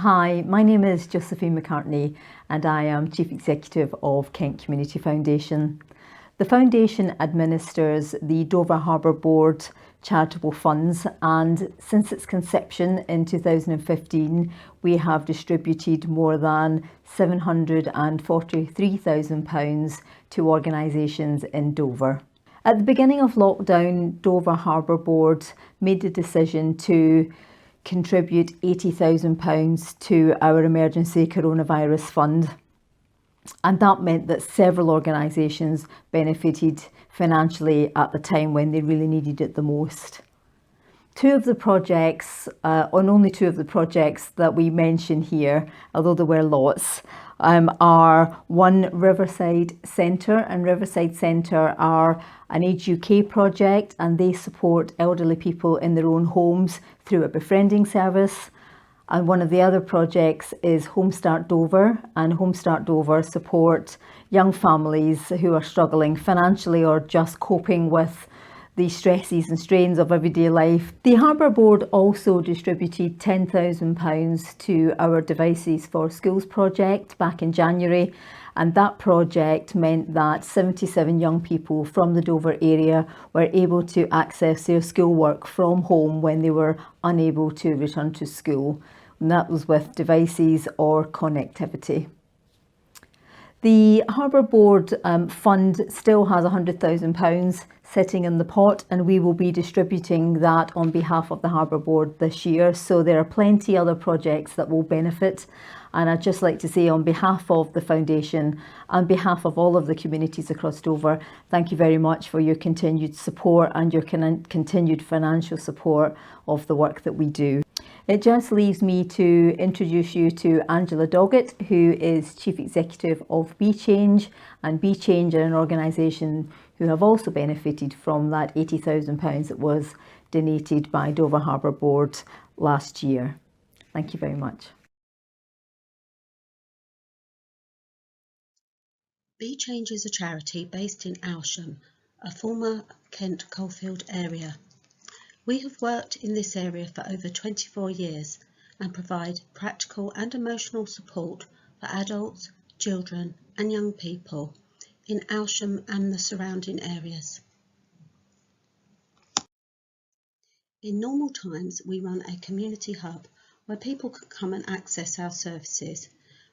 Hi, my name is Josephine McCartney and I am Chief Executive of Kent Community Foundation. The Foundation administers the Dover Harbour Board charitable funds, and since its conception in 2015 we have distributed more than £743,000 to organisations in Dover. At the beginning of lockdown, Dover Harbour Board made the decision to contribute £80,000 to our emergency coronavirus fund, and that meant that several organisations benefited financially at the time when they really needed it the most. Only two of the projects that we mention here, although there were lots, are one Riverside Centre, and Riverside Centre are an Age UK project, and they support elderly people in their own homes through a befriending service. And one of the other projects is Home Start Dover, and Home Start Dover support young families who are struggling financially or just coping with the stresses and strains of everyday life. The Harbour Board also distributed £10,000 to our Devices for Schools project back in January, and that project meant that 77 young people from the Dover area were able to access their schoolwork from home when they were unable to return to school, and that was with devices or connectivity. The Harbour Board fund still has £100,000 sitting in the pot, and we will be distributing that on behalf of the Harbour Board this year. So there are plenty other projects that will benefit, and I'd just like to say on behalf of the Foundation, on behalf of all of the communities across Dover, thank you very much for your continued support and your continued financial support of the work that we do. It just leaves me to introduce you to Angela Doggett, who is Chief Executive of Be Change, and Be Change are an organisation who have also benefited from that £80,000 that was donated by Dover Harbour Board last year. Thank you very much. Be Change is a charity based in Aylsham, a former Kent coalfield area. We have worked in this area for over 24 years and provide practical and emotional support for adults, children and young people in Aylsham and the surrounding areas. In normal times, we run a community hub where people can come and access our services.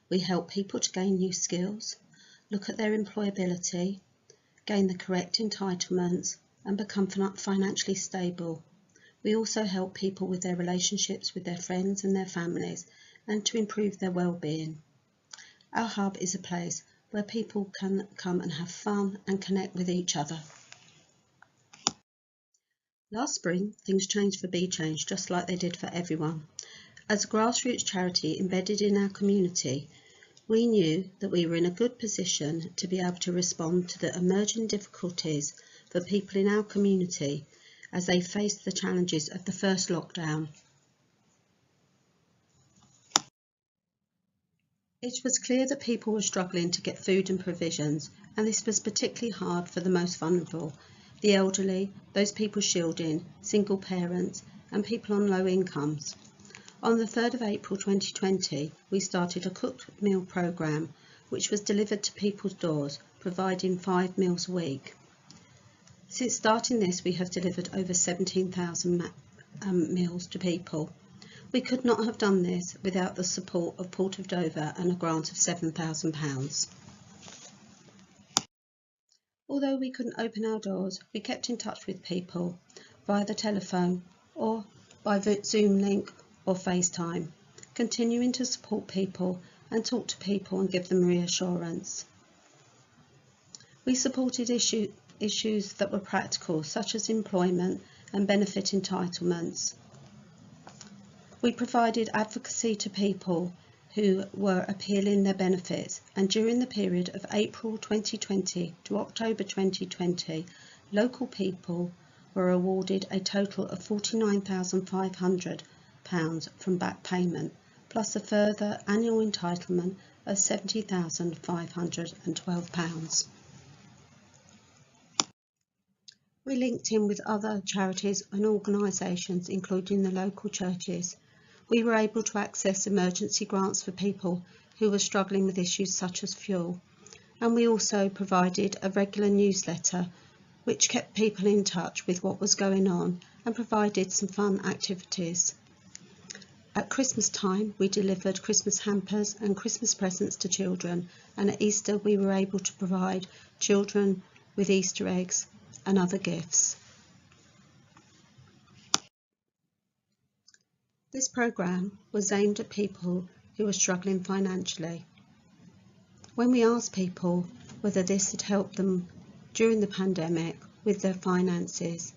We help people to gain new skills, look at their employability, gain the correct entitlements and become financially stable. We also help people with their relationships with their friends and their families, and to improve their well-being. Our hub is a place where people can come and have fun and connect with each other. Last spring, things changed for Be Change, just like they did for everyone. As a grassroots charity embedded in our community, we knew that we were in a good position to be able to respond to the emerging difficulties for people in our community as they faced the challenges of the first lockdown. It was clear that people were struggling to get food and provisions, and this was particularly hard for the most vulnerable, the elderly, those people shielding, single parents and people on low incomes. On the 3rd of April 2020, we started a cooked meal programme which was delivered to people's doors, providing 5 meals a week. Since starting this, we have delivered over 17,000 meals to people. We could not have done this without the support of Port of Dover and a grant of £7,000. Although we couldn't open our doors, we kept in touch with people via the telephone or by Zoom link or FaceTime, continuing to support people and talk to people and give them reassurance. We supported issues that were practical, such as employment and benefit entitlements. We provided advocacy to people who were appealing their benefits, and during the period of April 2020 to October 2020, local people were awarded a total of £49,500 from back payment, plus a further annual entitlement of £70,512. We linked in with other charities and organisations, including the local churches. We were able to access emergency grants for people who were struggling with issues such as fuel, and we also provided a regular newsletter which kept people in touch with what was going on and provided some fun activities. At Christmas time, we delivered Christmas hampers and Christmas presents to children, and at Easter we were able to provide children with Easter eggs and other gifts. This programme was aimed at people who were struggling financially. When we asked people whether this had helped them during the pandemic with their finances,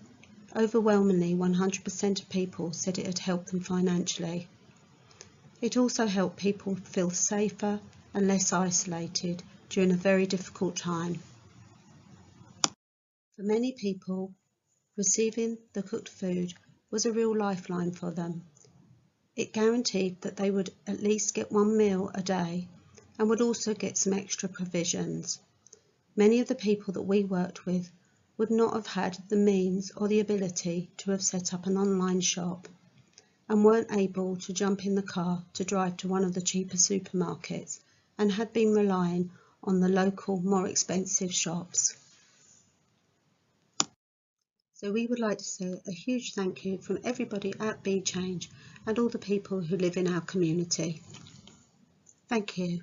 overwhelmingly 100% of people said it had helped them financially. It also helped people feel safer and less isolated during a very difficult time. For many people, receiving the cooked food was a real lifeline for them. It guaranteed that they would at least get one meal a day and would also get some extra provisions. Many of the people that we worked with would not have had the means or the ability to have set up an online shop and weren't able to jump in the car to drive to one of the cheaper supermarkets and had been relying on the local, more expensive shops. So we would like to say a huge thank you from everybody at Be Change and all the people who live in our community. Thank you.